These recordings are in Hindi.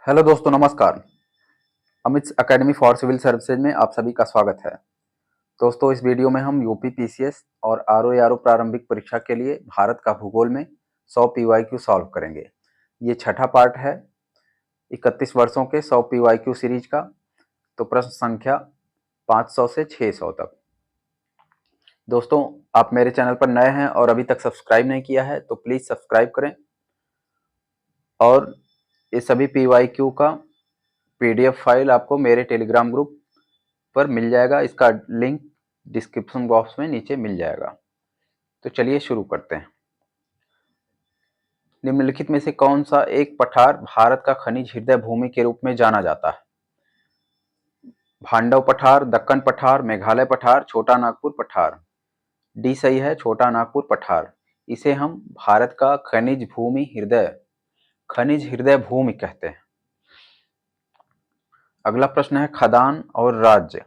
हेलो दोस्तों, नमस्कार। Amit academy for civil services में आप सभी का स्वागत है। दोस्तों, इस वीडियो में हम यूपी पीसीएस और आरओ प्रारंभिक परीक्षा के लिए भारत का भूगोल में 100 पीवाईक्यू सॉल्व करेंगे। ये छठा पार्ट है 31 वर्षों के 100 पीवाईक्यू सीरीज का। तो प्रश्न संख्या 500 से 600 तक। दोस्तों, आप मेरे चैनल पर नए हैं और अभी तक सब्सक्राइब नहीं किया है तो प्लीज़ सब्सक्राइब करें। और ये सभी पीवाईक्यू का पीडीएफ फाइल आपको मेरे टेलीग्राम ग्रुप पर मिल जाएगा। इसका लिंक डिस्क्रिप्शन बॉक्स में नीचे मिल जाएगा। तो चलिए शुरू करते हैं। निम्नलिखित में से कौन सा एक पठार भारत का खनिज हृदय भूमि के रूप में जाना जाता है? भांडव पठार, दक्कन पठार, मेघालय पठार, छोटा नागपुर पठार। डी सही है, छोटा नागपुर पठार। इसे हम भारत का खनिज हृदय भूमि कहते हैं। अगला प्रश्न है, खदान और राज्य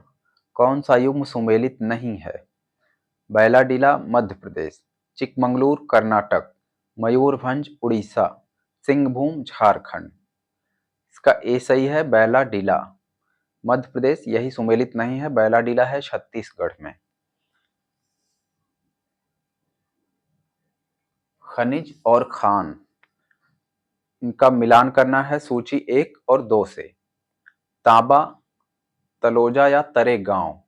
कौन सा युग्म सुमेलित नहीं है? बैलाडीला मध्य प्रदेश, चिकमंगलूर कर्नाटक, मयूरभंज उड़ीसा, सिंहभूम झारखंड। इसका ए सही है, बैलाडीला मध्य प्रदेश यही सुमेलित नहीं है। बैलाडीला है छत्तीसगढ़ में। खनिज और खान, इनका मिलान करना है सूची 1 और 2 से। तांबा, तलोजा या तरेगांव।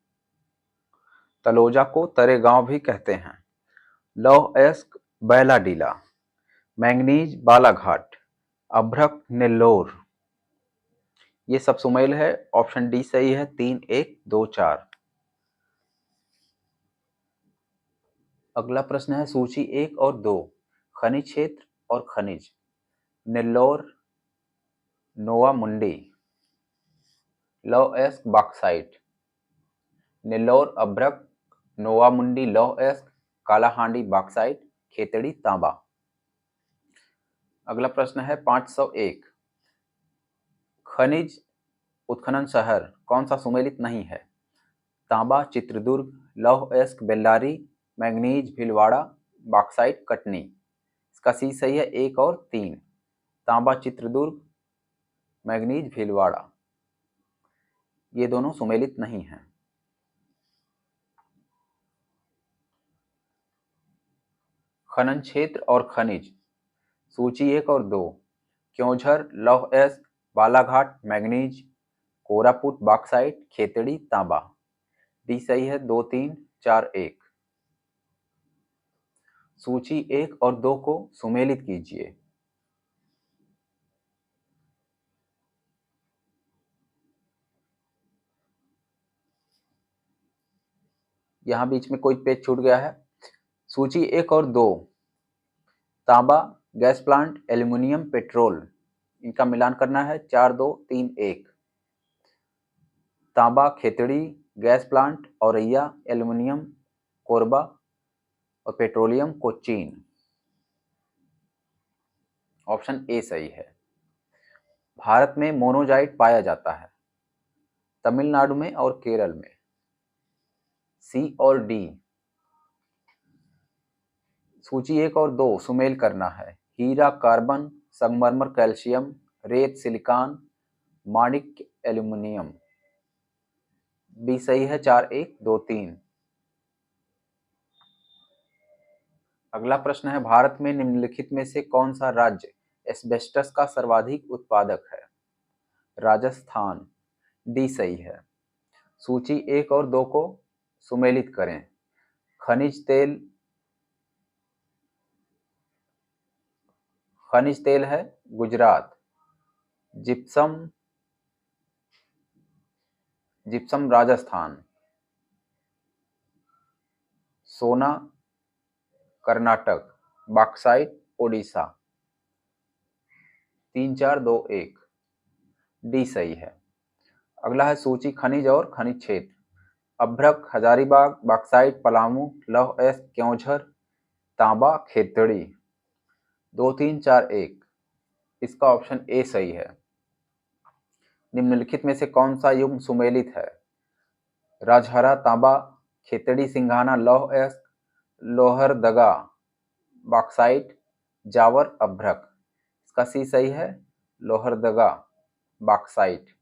तलोजा को तरेगांव भी कहते हैं। लौह अयस्क बैलाडीला, मैंगनीज बालाघाट, अभ्रक नेल्लोर। ये सब सुमेल है। ऑप्शन डी सही है, 3, 1, 2, 4। अगला प्रश्न है सूची 1 और 2, खनिज क्षेत्र और खनिज। नेल्लोर नोवा मुंडी, लौह अयस्क बॉक्साइट। नेल्लोर अभ्रक, नोवा मुंडी लौह अयस्क, कालाहांडी बॉक्साइट, खेतड़ी तांबा। अगला प्रश्न है 501, खनिज उत्खनन शहर कौन सा सुमेलित नहीं है? तांबा चित्रदुर्ग, लौह अयस्क बेल्लारी, मैंगनीज भीलवाड़ा, बॉक्साइट कटनी। इसका सी सही है, 1 और 3। तांबा चित्रदुर्ग, मैंगनीज भीलवाड़ा ये दोनों सुमेलित नहीं हैं। खनन क्षेत्र और खनिज सूची 1 और 2, क्योंझर लौह अयस्क, बालाघाट मैंगनीज, कोरापुट बॉक्साइट, खेतड़ी तांबा। डी सही है, 2, 3, 4, 1। सूची 1 और 2 को सुमेलित कीजिए। यहाँ बीच में कोई पेज छूट गया है। सूची 1 और 2, तांबा गैस प्लांट, एल्युमिनियम पेट्रोल, इनका मिलान करना है 4, 2, 3, 1। तांबा Khetri gas plant, Auraiya aluminium, Korba और पेट्रोलियम कोचीन। ऑप्शन ए सही है। भारत में मोनोजाइट पाया जाता है तमिलनाडु में और केरल में। सी और डी। सूची 1 और 2 सुमेल करना है। हीरा कार्बन, संगमरमर कैल्शियम, रेत सिलिकॉन, माणिक एल्युमिनियम। बी सही है, 4, 1, 2, 3। अगला प्रश्न है, भारत में निम्नलिखित में से कौन सा राज्य एस्बेस्टस का सर्वाधिक उत्पादक है? राजस्थान। डी सही है। सूची 1 और 2 को सुमेलित करें। खनिज तेल है गुजरात। जिप्सम राजस्थान। सोना कर्नाटक, बॉक्साइट ओडिशा। 3, 4, 2, 1। डी सही है। अगला है सूची खनिज और खनिज क्षेत्र। अभ्रक हजारीबाग, बॉक्साइट पलामू, लौह अयस्क क्योंझर, तांबा खेतड़ी। 2, 3, 4, 1। इसका ऑप्शन ए सही है। निम्नलिखित में से कौन सा युग्म सुमेलित है? राजहरा तांबा, खेतड़ी सिंघाना लौह अयस्क, लोहरदगा बॉक्साइट, जावर अभ्रक। इसका सी सही है, लोहरदगा। बॉक्साइट।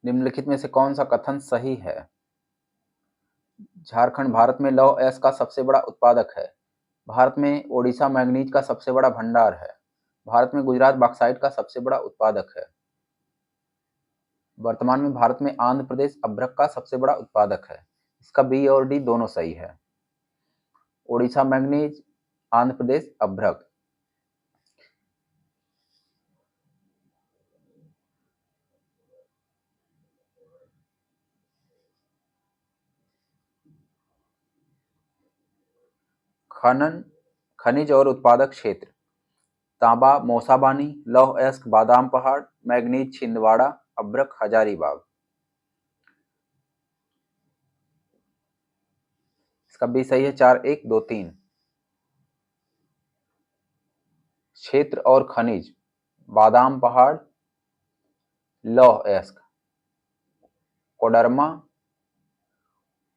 निम्नलिखित में से कौन सा कथन सही है? झारखंड भारत में लौह अयस्क का सबसे बड़ा उत्पादक है। भारत में ओडिशा मैंगनीज का सबसे बड़ा भंडार है। भारत में गुजरात बॉक्साइट का सबसे बड़ा उत्पादक है। वर्तमान में भारत में आंध्र प्रदेश अभ्रक का सबसे बड़ा उत्पादक है। इसका बी और डी दोनों सही है। ओडिशा मैंगनीज, आंध्र प्रदेश अभ्रक। खनन, खनिज और उत्पादक क्षेत्र: तांबा मौसाबानी, लौह अयस्क बादाम पहाड़, मैंगनीज छिंदवाड़ा, अभ्रक हजारीबाग। इसका बी सही है। 4-1-2-3। क्षेत्र और खनिज: बादाम पहाड़, लौह अयस्क। कोडरमा,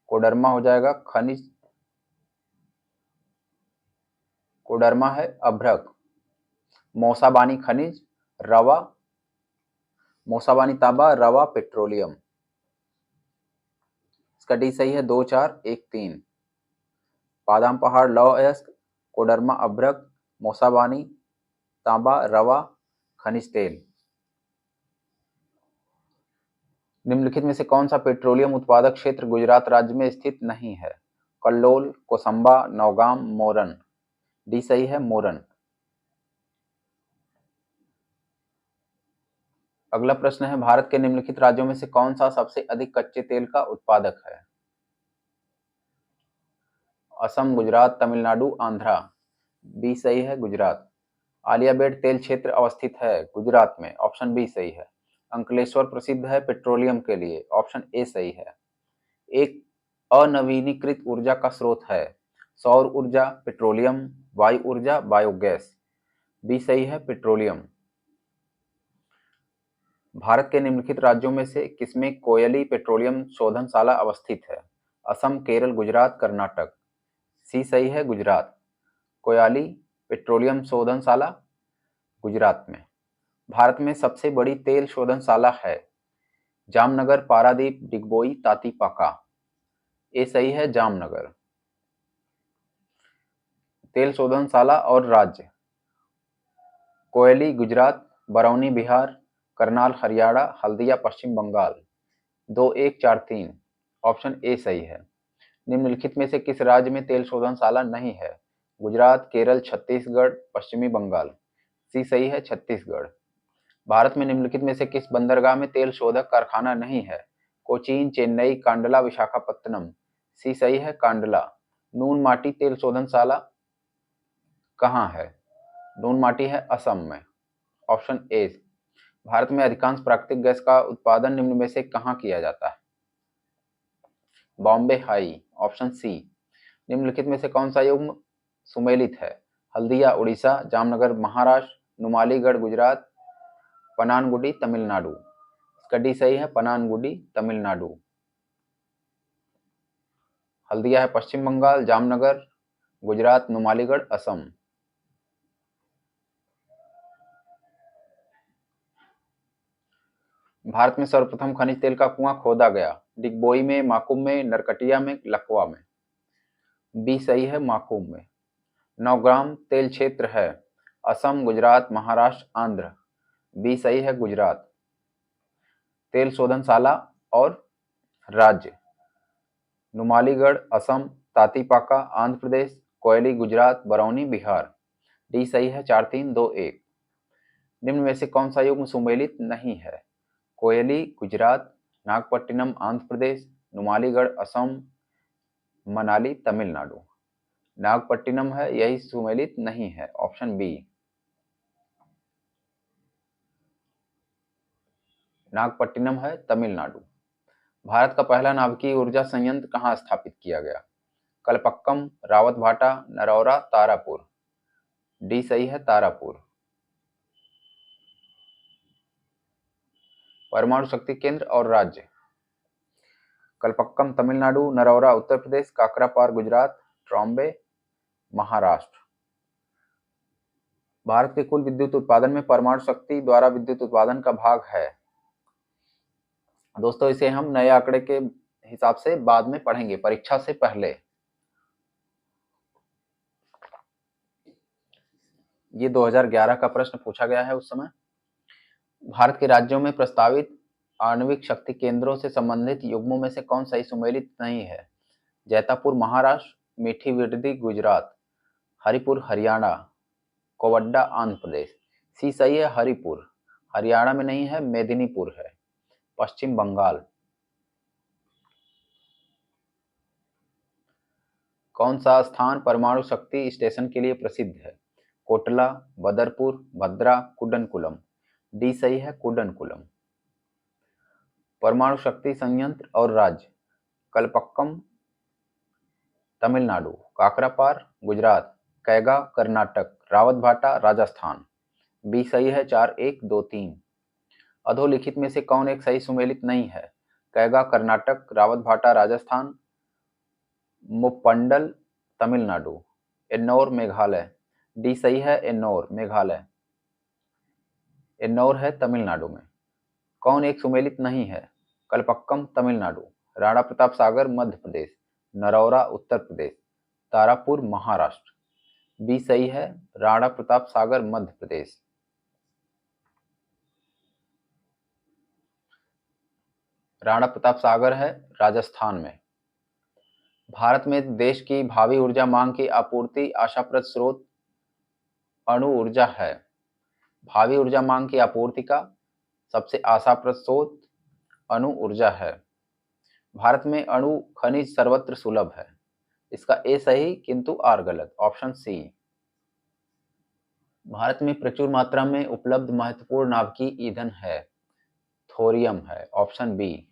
कोडरमा हो जाएगा। खनिज कोडरमा है अभ्रक। मौसाबानी खनिज, रवा, मौसाबानी तांबा, रवा पेट्रोलियम। इसका डी सही है। 2-4-1-3। बादाम पहाड़ लौह अयस्क, कोडरमा अभ्रक, मौसाबानी तांबा, रवा खनिज तेल। निम्नलिखित में से कौन सा पेट्रोलियम उत्पादक क्षेत्र गुजरात राज्य में स्थित नहीं है? कल्लोल, कोसंबा, नौगाम, मोरन। डी सही है, मोरन। अगला प्रश्न है, भारत के निम्नलिखित राज्यों में से कौन सा सबसे अधिक कच्चे तेल का उत्पादक है? असम, गुजरात, तमिलनाडु, आंध्रा। बी सही है, गुजरात। आलियाबेट तेल क्षेत्र अवस्थित है गुजरात में। ऑप्शन बी सही है। अंकलेश्वर प्रसिद्ध है पेट्रोलियम के लिए। ऑप्शन ए सही है। एक अनवीनीकृत ऊर्जा का स्रोत है। सौर ऊर्जा, पेट्रोलियम, वायु ऊर्जा, बायोगैस। बी सही है, पेट्रोलियम। भारत के निम्नलिखित राज्यों में से किसमें कोयली पेट्रोलियम शोधनशाला अवस्थित है? असम, केरल, गुजरात, कर्नाटक। सी सही है, गुजरात। कोयली पेट्रोलियम शोधनशाला गुजरात में। भारत में सबसे बड़ी तेल शोधनशाला है जामनगर, पारादीप, डिगबोई, तातीपाका। ए सही है, जामनगर। तेल शोधनशाला और राज्य: कोयली गुजरात, बरौनी बिहार, करनाल हरियाणा, हल्दिया पश्चिम बंगाल। 2-1-4-3। ऑप्शन ए सही है। निम्नलिखित में से किस राज्य में तेल शोधनशाला नहीं है? गुजरात, केरल, छत्तीसगढ़, पश्चिमी बंगाल। सी सही है, छत्तीसगढ़। भारत में निम्नलिखित में से किस बंदरगाह में तेल शोधक कारखाना नहीं है? कोचीन, चेन्नई, कांडला, विशाखापत्तनम। सी सही है, कांडला। नून माटी तेल शोधनशाला कहाँ है? नून माटी है असम में। Option A. भारत में अधिकांश प्राकृतिक गैस का उत्पादन निम्न में से कहाँ किया जाता है? बॉम्बे हाई। Option C. निम्नलिखित में से कौन सा युग्म सुमेलित है? हल्दिया उड़ीसा, जामनगर महाराष्ट्र, नुमालीगढ़ गुजरात, पनानगुडी तमिलनाडु। इसका डी सही है, पनानगुडी तमिलनाडु। हल्दिया है पश्चिम बंगाल, जामनगर गुजरात, नुमालीगढ़ असम। भारत में सर्वप्रथम खनिज तेल का कुआं खोदा गया? डिगबोई में, माकुम में, नरकटिया में, लखवा में। बी सही है, माकुम में। नौग्राम तेल क्षेत्र है असम, गुजरात, महाराष्ट्र, आंध्र। बी सही है, गुजरात। तेल शोधनशाला और राज्य: नुमालीगढ़ असम, तातीपाका आंध्र प्रदेश, कोयली गुजरात, बरौनी बिहार। डी सही है। 4-3-2-1। निम्न में से कौन सा युग्म सुमेलित नहीं है? कोयली गुजरात, नागपट्टिनम आंध्र प्रदेश, नुमालीगढ़ असम, मनाली तमिलनाडु। नागपट्टिनम है, यही सुमेलित नहीं है। Option B. नागपट्टिनम है तमिलनाडु। भारत का पहला नाभिकीय ऊर्जा संयंत्र कहाँ स्थापित किया गया? कलपक्कम, रावतभाटा, नरौरा, तारापुर। डी सही है, तारापुर। परमाणु शक्ति केंद्र और राज्य। कलपक्कम तमिलनाडु, नरौरा उत्तर प्रदेश, काकरापार गुजरात, ट्रॉम्बे महाराष्ट्र। भारत के कुल विद्युत उत्पादन में परमाणु शक्ति द्वारा विद्युत उत्पादन का भाग है। दोस्तों इसे हम नए आंकड़े के हिसाब से बाद में पढ़ेंगे, परीक्षा से पहले। ये 2011 का प्रश्न पूछा गया है उस समय। भारत के राज्यों में प्रस्तावित आणविक शक्ति केंद्रों से संबंधित युग्मों में से कौन सही सुमेलित नहीं है? जैतापुर महाराष्ट्र, मीठी विडदी गुजरात, हरिपुर हरियाणा, कोवड्डा आंध्र प्रदेश। सी सही है, हरिपुर। हरियाणा में नहीं है, मेदिनीपुर है, पश्चिम बंगाल। कौन सा स्थान परमाणु शक्ति स्टेशन के लिए प्रसिद्ध है? कोटला, बदरपुर, भद्रा, कुडनकुलम। डी सही है, कुडनकुलम। परमाणु शक्ति संयंत्र और राज्य। कलपक्कम तमिलनाडु, काकरापार गुजरात, कैगा कर्नाटक, रावतभाटा राजस्थान। बी सही है, 4, 1, 2, 3। अधोलिखित में से कौन एक सही सुमेलित नहीं है? कैगा कर्नाटक, रावतभाटा राजस्थान, मुप्पंडल तमिलनाडु, एन्नौर मेघालय। डी सही है, एन्नौर मेघालय। एन्नौर है तमिलनाडु में। कौन एक सुमेलित नहीं है? कलपक्कम तमिलनाडु, राणा प्रताप सागर मध्य प्रदेश, नरौरा उत्तर प्रदेश, तारापुर महाराष्ट्र। बी सही है, राणा प्रताप सागर मध्य प्रदेश। राणा प्रताप सागर है राजस्थान में। भारत में देश की भावी ऊर्जा मांग की आपूर्ति आशाप्रद स्रोत अणु ऊर्जा है। भावी ऊर्जा मांग की आपूर्ति का सबसे आशाप्रद स्रोत अणु ऊर्जा है। भारत में अणु खनिज सर्वत्र सुलभ है। इसका ए सही किंतु आर गलत, ऑप्शन सी। भारत में प्रचुर मात्रा में उपलब्ध महत्वपूर्ण नाभिकीय ईंधन है। थोरियम है, ऑप्शन बी।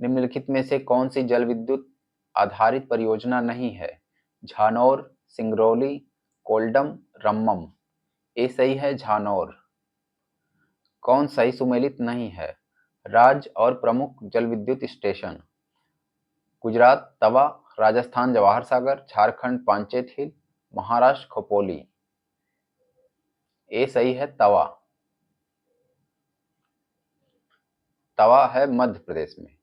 निम्नलिखित में से कौन सी जल विद्युत आधारित परियोजना नहीं है? झानौर, सिंगरौली, कोल्डम, रम्मम। ए सही है, झानौर। कौन सही सुमेलित नहीं है? राज्य और प्रमुख जल विद्युत स्टेशन। गुजरात तवा, राजस्थान जवाहर सागर, झारखंड पांचेत हिल, महाराष्ट्र खोपोली। ए सही है, तवा। तवा है मध्य प्रदेश में।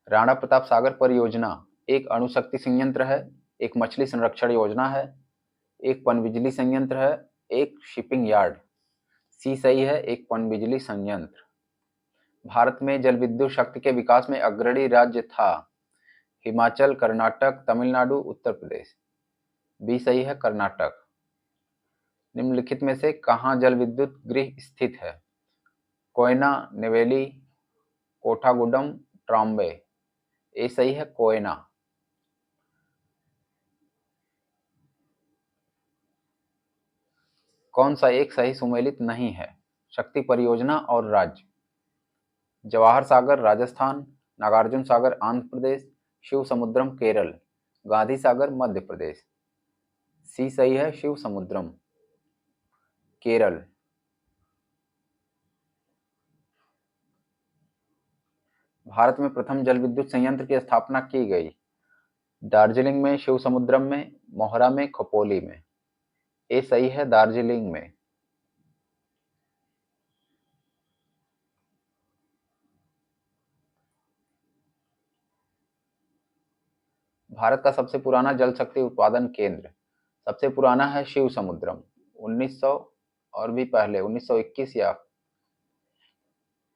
राणा प्रताप सागर परियोजना एक अणुशक्ति संयंत्र है, एक मछली संरक्षण योजना है, एक पनबिजली संयंत्र है, एक शिपिंग यार्ड। सी सही है, एक पनबिजली संयंत्र। भारत में जल विद्युत शक्ति के विकास में अग्रणी राज्य था। हिमाचल, कर्नाटक, तमिलनाडु, उत्तर प्रदेश। बी सही है, कर्नाटक। निम्नलिखित में से कहाँ जल विद्युत गृह स्थित है? कोयना, नेवेली, कोठागुडम, ट्रॉम्बे। ए सही है, कोयना। कौन सा एक सही सुमेलित नहीं है? शक्ति परियोजना और राज्य। जवाहर सागर राजस्थान, नागार्जुन सागर आंध्र प्रदेश, शिव समुद्रम केरल, गांधी सागर मध्य प्रदेश। सी सही है, शिव समुद्रम केरल। भारत में प्रथम जल विद्युत संयंत्र की स्थापना की गई। दार्जिलिंग में, शिव समुद्रम में, मोहरा में, खपोली में। ए सही है, दार्जिलिंग में। भारत का सबसे पुराना जल शक्ति उत्पादन केंद्र सबसे पुराना है शिव समुद्रम, 1900 और भी पहले 1921 या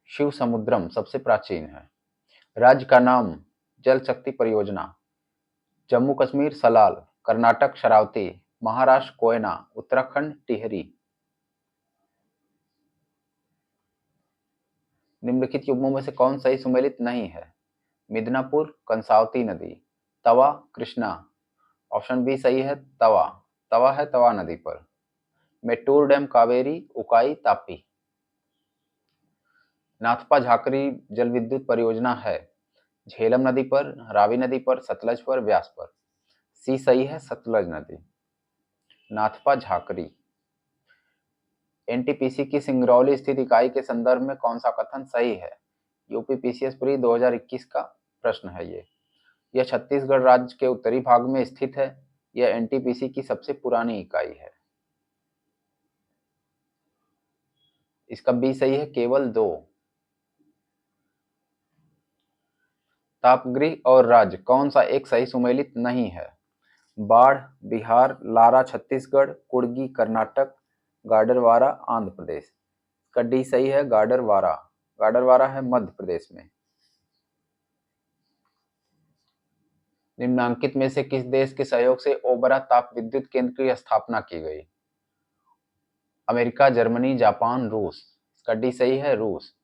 शिव समुद्रम सबसे प्राचीन है। राज्य का नाम जल शक्ति परियोजना। जम्मू कश्मीर सलाल, कर्नाटक शरावती, महाराष्ट्र कोयना, उत्तराखंड टिहरी। निम्नलिखित युग्मों में से कौन सही सुमेलित नहीं है? मिदनापुर, कंसावती नदी, तवा, कृष्णा। ऑप्शन बी सही है, तवा। तवा है तवा नदी पर। मेट्टूर डैम कावेरी, उकाई तापी। नाथपा झाकरी जल विद्युत परियोजना है झेलम नदी पर, रावी नदी पर, सतलज पर, व्यास पर। सी सही है, सतलज नदी। नाथपा झाकरी। एनटीपीसी की सिंगरौली स्थित इकाई के संदर्भ में कौन सा कथन सही है? यूपी पीसीएस प्री 2021 का प्रश्न है ये। यह छत्तीसगढ़ राज्य के उत्तरी भाग में स्थित है। यह एनटीपीसी की सबसे पुरानी इकाई है। इसका बी सही है, केवल 2। तापगृह और राज्य कौन सा एक सही सुमेलित नहीं है? बाढ़ बिहार, लारा छत्तीसगढ़, कुर्गी कर्नाटक, गाडरवारा आंध्र प्रदेश। का डी सही है, गाडरवारा। गाडरवारा है मध्य प्रदेश में। निम्नांकित में से किस देश के सहयोग से ओबरा ताप विद्युत केंद्र की स्थापना की गई? अमेरिका, जर्मनी, जापान, रूस। का डी सही है, रूस।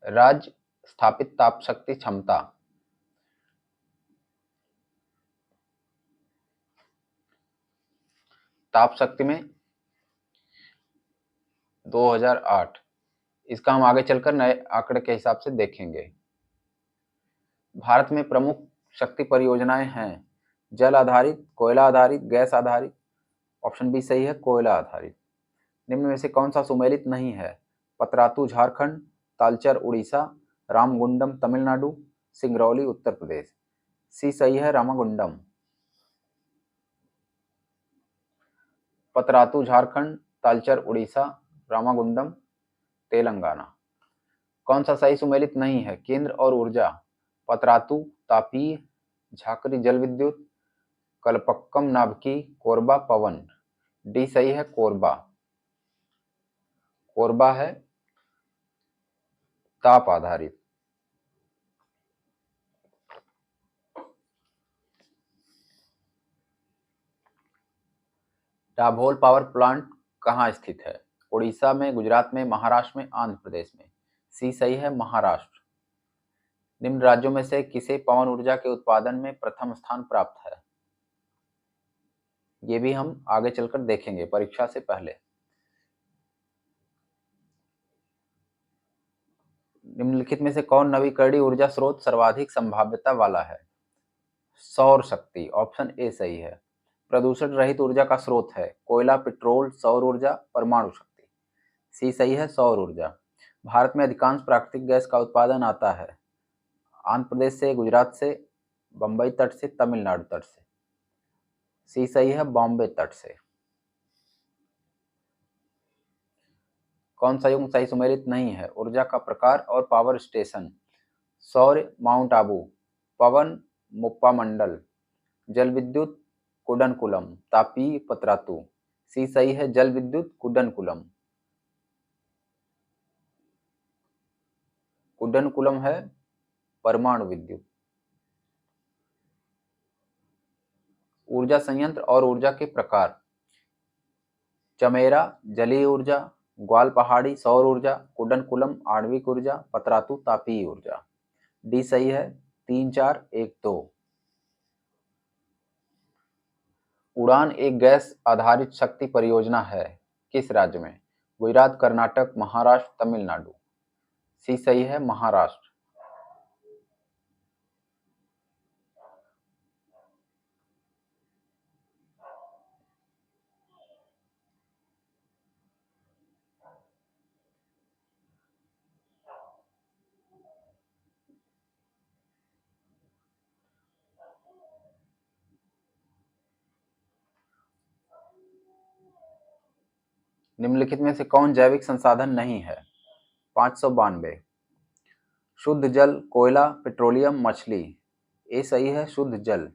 राज्य स्थापित ताप शक्ति क्षमता। ताप शक्ति में 2008। इसका हम आगे चलकर नए आंकड़े के हिसाब से देखेंगे। भारत में प्रमुख शक्ति परियोजनाएं हैं जल आधारित, कोयला आधारित, गैस आधारित। ऑप्शन बी सही है, कोयला आधारित। निम्न में से कौन सा सुमेलित नहीं है? पतरातू झारखंड, तालचर उड़ीसा, रामगुंडम तमिलनाडु, सिंगरौली उत्तर प्रदेश। सी सही है, रामागुंडम। पतरातू झारखंड, तालचर उड़ीसा, रामागुंडम तेलंगाना। कौन सा सही सुमेलित नहीं है? केंद्र और ऊर्जा, पतरातू, तापीय, झाकरी जल विद्युत, कलपक्कम नाभिकी, कोरबा पवन। डी सही है, कोरबा। कोरबा है ताप आधारित। डाभोल पावर प्लांट कहाँ स्थित है? उड़ीसा में, गुजरात में, महाराष्ट्र में, आंध्र प्रदेश में। सी सही है, महाराष्ट्र। निम्न राज्यों में से किसे पवन ऊर्जा के उत्पादन में प्रथम स्थान प्राप्त है? ये भी हम आगे चलकर देखेंगे परीक्षा से पहले। निम्नलिखित में से कौन नवीकरणीय ऊर्जा स्रोत सर्वाधिक संभाव्यता वाला है? सौर शक्ति। ऑप्शन ए सही है। प्रदूषण रहित ऊर्जा का स्रोत है कोयला, पेट्रोल, सौर ऊर्जा, परमाणु शक्ति। सी सही है, सौर ऊर्जा। भारत में अधिकांश प्राकृतिक गैस का उत्पादन आता है आंध्र प्रदेश से, गुजरात से, बंबई तट से, तमिलनाडु तट से। सी सही है, बॉम्बे तट से। कौन सा युग्म सही सुमेलित नहीं है? ऊर्जा का प्रकार और पावर स्टेशन। सौर माउंट आबू, पवन मुप्पा मंडल, जल विद्युत कुडनकुलम, तापीय पतरातू। सी सही है, जल विद्युत कुडनकुलम। कुडनकुलम है परमाणु विद्युत। ऊर्जा संयंत्र और ऊर्जा के प्रकार। चमेरा जलीय ऊर्जा, ग्वाल पहाड़ी सौर ऊर्जा, कुडनकुलम आणविक ऊर्जा, पतरातू तापीय ऊर्जा। डी सही है, 3 4 1 2। उड़ान एक गैस आधारित शक्ति परियोजना है किस राज्य में? गुजरात, कर्नाटक, महाराष्ट्र, तमिलनाडु। सी सही है, महाराष्ट्र। निम्नलिखित में से कौन जैविक संसाधन नहीं है? 592। शुद्ध जल, कोयला, पेट्रोलियम, मछली। ए सही है, शुद्ध जल।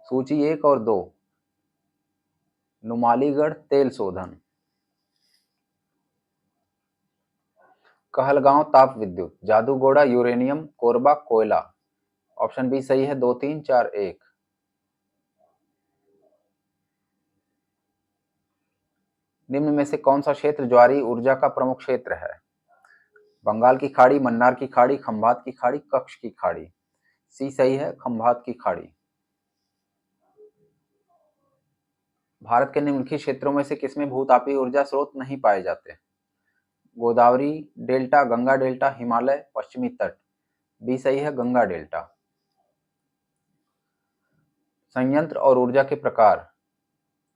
सूची 1 और 2। नुमालीगढ़ तेल शोधन, कहलगांव ताप विद्युत, जादूगोड़ा यूरेनियम, कोरबा कोयला। ऑप्शन बी सही है, 2 3 4 1। निम्न में से कौन सा क्षेत्र ज्वारीय ऊर्जा का प्रमुख क्षेत्र है? बंगाल की खाड़ी, मन्नार की खाड़ी, खंभात की खाड़ी, कच्छ की खाड़ी। सी सही है, खंभात की खाड़ी। भारत के निम्नलिखित क्षेत्रों में से किसमें भूतापीय ऊर्जा स्रोत नहीं पाए जाते? गोदावरी डेल्टा, गंगा डेल्टा, हिमालय, पश्चिमी तट। बी सही है, गंगा डेल्टा। संयंत्र और ऊर्जा के प्रकार।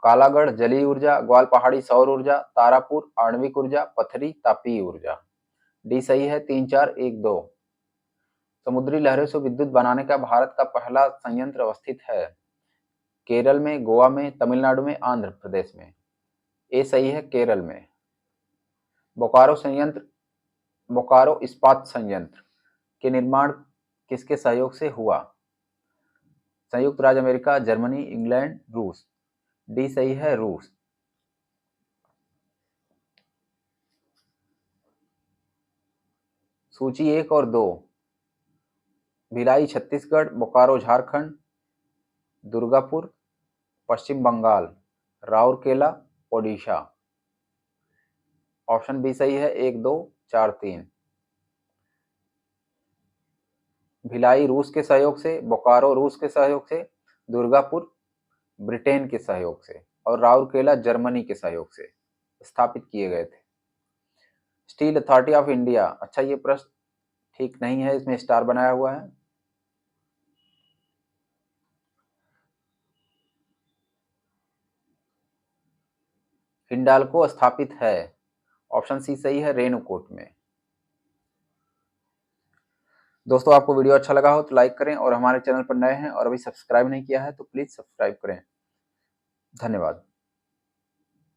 कालागढ़ जलीय ऊर्जा, ग्वाल पहाड़ी सौर ऊर्जा, तारापुर आणविक ऊर्जा, पथरी तापीय ऊर्जा। डी सही है 3, 4, 1, 2। समुद्री लहरों से विद्युत बनाने का भारत का पहला संयंत्र अवस्थित है केरल में, गोवा में, तमिलनाडु में, आंध्र प्रदेश में। ए सही है केरल में। बोकारो इस्पात संयंत्र के निर्माण किसके सहयोग से हुआ? संयुक्त राज्य अमेरिका, जर्मनी, इंग्लैंड, रूस। डी सही है रूस। सूची 1 और 2। भिलाई छत्तीसगढ़, बोकारो झारखंड, दुर्गापुर पश्चिम बंगाल, राउरकेला ओडिशा। ऑप्शन बी सही है 1, 2, 4, 3। भिलाई रूस के सहयोग से, बोकारो रूस के सहयोग से, दुर्गापुर ब्रिटेन के सहयोग से और राउरकेला जर्मनी के सहयोग से स्थापित किए गए थे। स्टील अथॉरिटी ऑफ इंडिया, अच्छा ये प्रश्न ठीक नहीं है, इसमें स्टार बनाया हुआ है। हिंडाल्को स्थापित है, ऑप्शन सी सही है, रेणुकूट में। दोस्तों आपको वीडियो अच्छा लगा हो तो लाइक करें और हमारे चैनल पर नए हैं और अभी सब्सक्राइब नहीं किया है तो प्लीज सब्सक्राइब करें। धन्यवाद।